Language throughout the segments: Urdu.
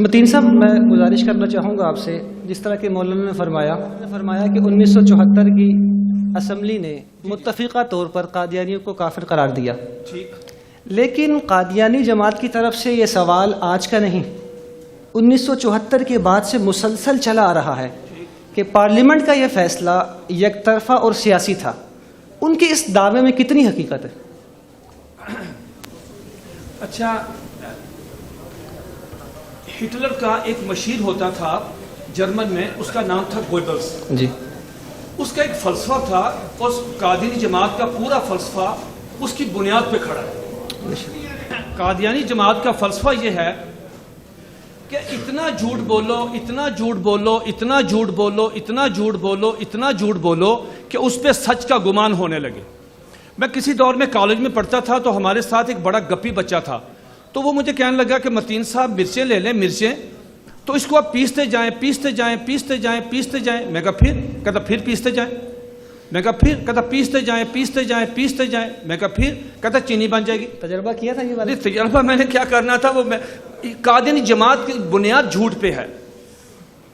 متین صاحب، میں گزارش کرنا چاہوں گا آپ سے، جس طرح کہ مولانا نے فرمایا کہ 1974 کی اسمبلی نے متفقہ طور پر قادیانیوں کو کافر قرار دیا، لیکن قادیانی جماعت کی طرف سے یہ سوال آج کا نہیں، 1974 کے بعد سے مسلسل چلا آ رہا ہے کہ پارلیمنٹ کا یہ فیصلہ یک طرفہ اور سیاسی تھا۔ ان کے اس دعوے میں کتنی حقیقت ہے؟ اچھا، ہٹلر کا ایک مشیر ہوتا تھا جرمن میں، اس کا نام تھا گوئبلس جی۔ اس کا ایک فلسفہ تھا، اس قادیانی جماعت کا پورا فلسفہ اس کی بنیاد پہ کھڑا ہے۔ قادیانی جماعت کا فلسفہ یہ ہے کہ اتنا جھوٹ بولو، اتنا جھوٹ بولو، اتنا جھوٹ بولو، اتنا جھوٹ بولو، اتنا جھوٹ بولو کہ اس پہ سچ کا گمان ہونے لگے۔ میں کسی دور میں کالج میں پڑھتا تھا تو ہمارے ساتھ ایک بڑا گپی بچہ تھا، تو وہ مجھے کہنے لگا کہ متین صاحب مرچیں لے لیں، مرچیں تو اس کو آپ پیستے جائیں، پیستے جائیں، پیستے جائیں، پیستے جائیں۔ میں کہا پھر؟ کہتا پھر پیستے جائیں۔ میں کہا پھر؟ کہتا پیستے جائیں، پیستے جائیں، پیستے جائیں۔ میں کہا پھر؟ کہتا چینی بن جائے گی۔ تجربہ کیا تھا یہ والا؟ تجربہ میں نے کیا کرنا تھا، وہ قادیانی جماعت کی بنیاد جھوٹ پہ ہے۔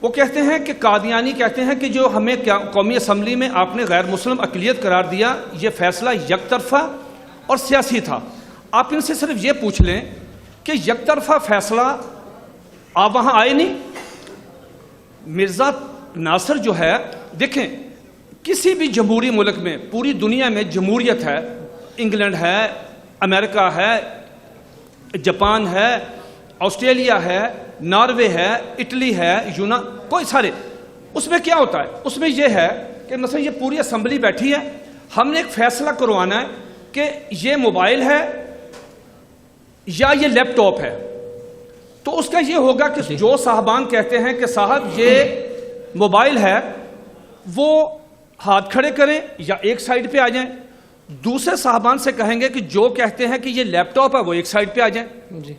وہ کہتے ہیں کہ قادیانی کہتے ہیں کہ جو ہمیں قومی اسمبلی میں آپ نے غیر مسلم اقلیت قرار دیا، یہ فیصلہ یک طرفہ اور سیاسی تھا۔ آپ ان سے صرف یہ پوچھ لیں کہ یک طرفہ فیصلہ آپ وہاں آئے نہیں؟ مرزا ناصر جو ہے، دیکھیں کسی بھی جمہوری ملک میں، پوری دنیا میں جمہوریت ہے، انگلینڈ ہے، امریکہ ہے، جاپان ہے، آسٹریلیا ہے، ناروے ہے، اٹلی ہے، کوئی سارے، اس میں کیا ہوتا ہے؟ اس میں یہ ہے کہ مثلا یہ پوری اسمبلی بیٹھی ہے، ہم نے ایک فیصلہ کروانا ہے کہ یہ موبائل ہے یا یہ لیپ ٹاپ ہے، تو اس کا یہ ہوگا کہ جو صاحبان کہتے ہیں کہ صاحب یہ موبائل ہے، وہ ہاتھ کھڑے کریں یا ایک سائیڈ پہ آ جائیں۔ دوسرے صاحبان سے کہیں گے کہ جو کہتے ہیں کہ یہ لیپ ٹاپ ہے وہ ایک سائیڈ پہ آ جائیں۔ جی۔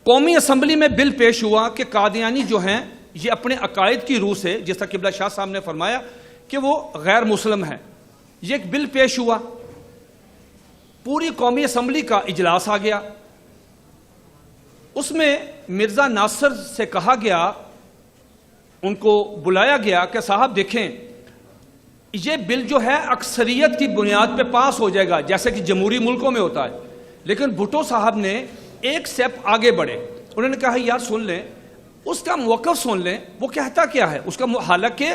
قومی اسمبلی میں بل پیش ہوا کہ قادیانی جو ہیں یہ اپنے عقائد کی روح سے، جیسا قبلہ شاہ صاحب نے فرمایا کہ وہ غیر مسلم ہیں، یہ ایک بل پیش ہوا، پوری قومی اسمبلی کا اجلاس آ گیا، اس میں مرزا ناصر سے کہا گیا، ان کو بلایا گیا کہ صاحب دیکھیں یہ بل جو ہے اکثریت کی بنیاد پہ پاس ہو جائے گا جیسے کہ جمہوری ملکوں میں ہوتا ہے، لیکن بھٹو صاحب نے ایک سٹیپ آگے بڑھے، انہوں نے کہا یار سن لیں، اس کا موقف سن لیں، وہ کہتا کیا ہے اس کا، حالانکہ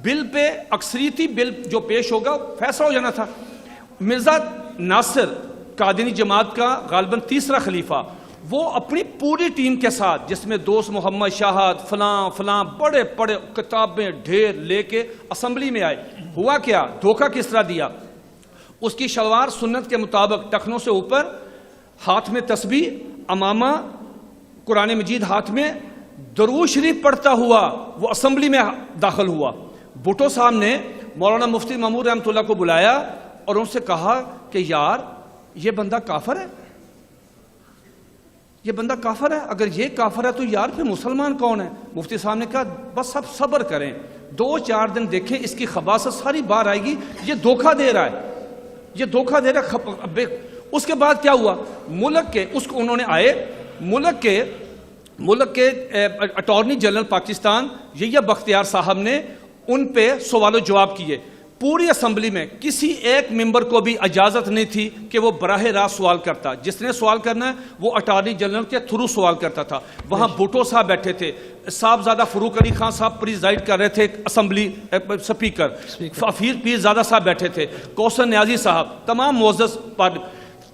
بل پہ اکثریتی بل جو پیش ہوگا فیصلہ ہو جانا تھا۔ مرزا ناصر قادیانی جماعت کا غالباً تیسرا خلیفہ، وہ اپنی پوری ٹیم کے ساتھ، جس میں دوست محمد شاہد فلاں فلاں بڑے بڑے کتابیں ڈھیر لے کے اسمبلی میں آئے۔ ہوا کیا؟ دھوکہ کس طرح دیا؟ اس کی شلوار سنت کے مطابق ٹخنوں سے اوپر، ہاتھ میں تسبیح، امامہ، قرآن مجید ہاتھ میں، درود شریف پڑھتا ہوا وہ اسمبلی میں داخل ہوا۔ بھٹو صاحب نے مولانا مفتی مامور رحمۃ اللہ کو بلایا اور ان سے کہا کہ یار یہ بندہ کافر ہے، یہ بندہ کافر ہے، اگر یہ کافر ہے تو یار پھر مسلمان کون ہے؟ مفتی صاحب نے کہا بس اب صبر کریں، 2-4 دن دیکھیں، اس کی خباثت ساری باہر آئے گی، یہ دھوکہ دے رہا ہے، یہ دھوکہ دے رہا ہے۔ اس کے بعد کیا ہوا؟ ملک کے اس کو انہوں نے آئے، ملک کے اٹارنی جنرل پاکستان یحییٰ بختیار صاحب نے ان پہ سوال و جواب کیے۔ پوری اسمبلی میں کسی ایک ممبر کو بھی اجازت نہیں تھی کہ وہ براہ راست سوال کرتا، جس نے سوال کرنا ہے وہ اٹارنی جنرل کے تھرو سوال کرتا تھا۔ وہاں بھٹو صاحب بیٹھے تھے، صاحبزادہ فروخ علی خان صاحب پریزائڈ کر رہے تھے، اسمبلی سپیکر حفیظ پیر زادہ صاحب بیٹھے تھے، کوثر نیازی صاحب، تمام معزز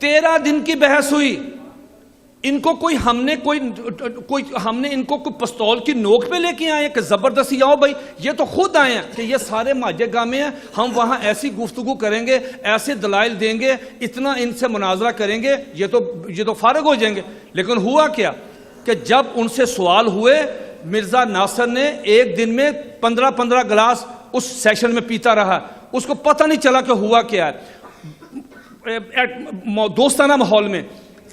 13 دن کی بحث ہوئی۔ ان کو ہم نے ان کو کوئی پستول کی نوک پہ لے کے آئے کہ زبردستی آؤ بھائی، یہ تو خود آئے ہیں کہ یہ سارے مہاجر گامے ہیں، ہم وہاں ایسی گفتگو کریں گے، ایسے دلائل دیں گے، اتنا ان سے مناظرہ کریں گے، یہ تو فارغ ہو جائیں گے۔ لیکن ہوا کیا کہ جب ان سے سوال ہوئے، مرزا ناصر نے ایک دن میں 15 گلاس اس سیشن میں پیتا رہا، اس کو پتہ نہیں چلا کہ ہوا کیا ہے۔ دوستانہ ماحول میں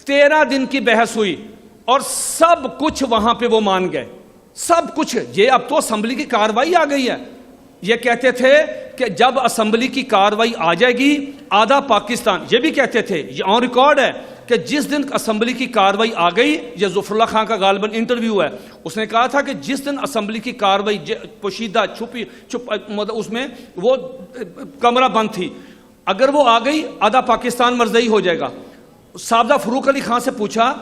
13 دن کی بحث ہوئی اور سب کچھ وہاں پہ وہ مان گئے، سب کچھ۔ یہ اب تو اسمبلی کی کاروائی آ گئی ہے، یہ کہتے تھے کہ جب اسمبلی کی کاروائی آ جائے گی آدھا پاکستان، یہ بھی کہتے تھے، یہ آن ریکارڈ ہے کہ جس دن اسمبلی کی کاروائی آ گئی، یہ ظفر اللہ خان کا غالباً انٹرویو ہے، اس نے کہا تھا کہ جس دن اسمبلی کی کاروائی پوشیدہ اس میں وہ کمرہ بند تھی، اگر وہ آ گئی آدھا پاکستان مرزئی ہو جائے گا۔ صاحبزادہ فروخ علی خان سے پوچھا،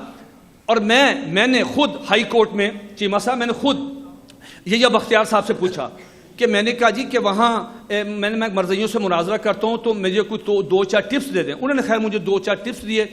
اور میں نے خود ہائی کورٹ میں چیمہ صاحب، میں نے خود یہ بختیار صاحب سے پوچھا کہ میں نے کہا جی کہ وہاں میں مرزئیوں سے مناظرہ کرتا ہوں تو مجھے کوئی دو چار ٹپس دے دیں۔ انہوں نے خیر مجھے 2-4 ٹپس دیے،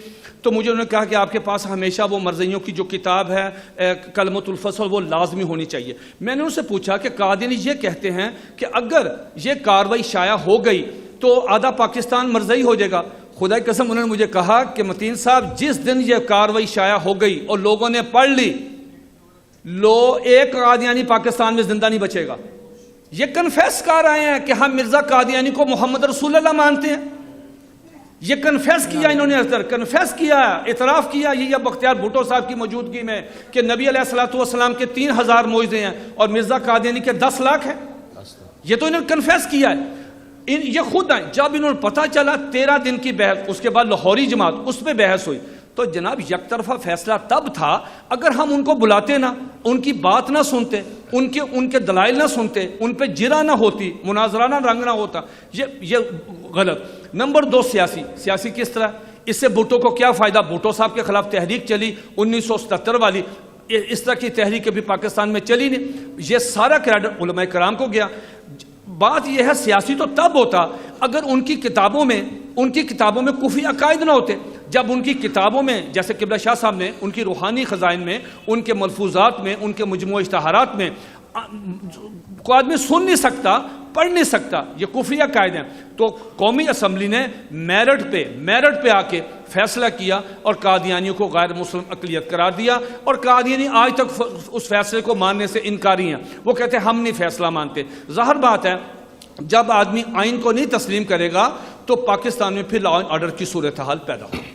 تو مجھے انہوں نے کہا کہ آپ کے پاس ہمیشہ وہ مرزئیوں کی جو کتاب ہے کلمۃ الفصل وہ لازمی ہونی چاہیے۔ میں نے ان سے پوچھا کہ قادیانی یہ کہتے ہیں کہ اگر یہ کاروائی شائع ہو گئی تو آدھا پاکستان مرزئی ہو جائے گا۔ خدا کی قسم انہوں نے مجھے کہا کہ متین صاحب جس دن یہ کاروائی شائع ہو گئی اور لوگوں نے پڑھ لی، ایک قادیانی پاکستان میں زندہ نہیں بچے گا۔ یہ کنفیس کر رہے ہیں کہ ہم مرزا قادیانی کو محمد رسول اللہ مانتے ہیں، یہ کنفیس کیا انہوں نے، کنفیس کیا، اعتراف کیا یہ بختیار بھٹو صاحب کی موجودگی میں کہ نبی علیہ الصلوۃ والسلام کے 3000 معجزے ہیں اور مرزا قادیانی کے 10 لاکھ ہیں۔ یہ تو انہوں نے کنفیس کیا ہے، یہ خود ہیں۔ جب انہوں نے پتہ چلا 13 دن کی بحث، اس کے بعد لاہوری جماعت اس پہ بحث ہوئی، تو جناب یک طرفہ فیصلہ تب تھا اگر ہم ان کو بلاتے نا، ان کی بات نہ سنتے، ان کے دلائل نہ سنتے، ان پہ جرا نہ ہوتی، مناظرانہ رنگ نہ ہوتا۔ یہ غلط۔ نمبر 2 سیاسی کس طرح؟ اس سے بھٹو کو کیا فائدہ؟ بھٹو صاحب کے خلاف تحریک چلی 1977 والی، اس طرح کی تحریک بھی پاکستان میں چلی نہیں، یہ سارا کریڈٹ علماء کرام کو گیا۔ بات یہ ہے سیاسی تو تب ہوتا اگر ان کی کتابوں میں کفری عقائد نہ ہوتے۔ جب ان کی کتابوں میں، جیسے قبلہ شاہ صاحب نے، ان کی روحانی خزائن میں، ان کے ملفوظات میں، ان کے مجموعہ اشتہارات میں کوئی آدمی سن نہیں سکتا، پڑھ نہیں سکتا، یہ کفری عقائد ہیں، تو قومی اسمبلی نے میرٹ پہ آ کے فیصلہ کیا اور قادیانیوں کو غیر مسلم اقلیت قرار دیا، اور قادیانی آج تک اس فیصلے کو ماننے سے انکاری ہیں۔ وہ کہتے ہیں ہم نہیں فیصلہ مانتے۔ ظاہر بات ہے جب آدمی آئین کو نہیں تسلیم کرے گا تو پاکستان میں پھر لا اینڈ آرڈر کی صورتحال پیدا ہوگی۔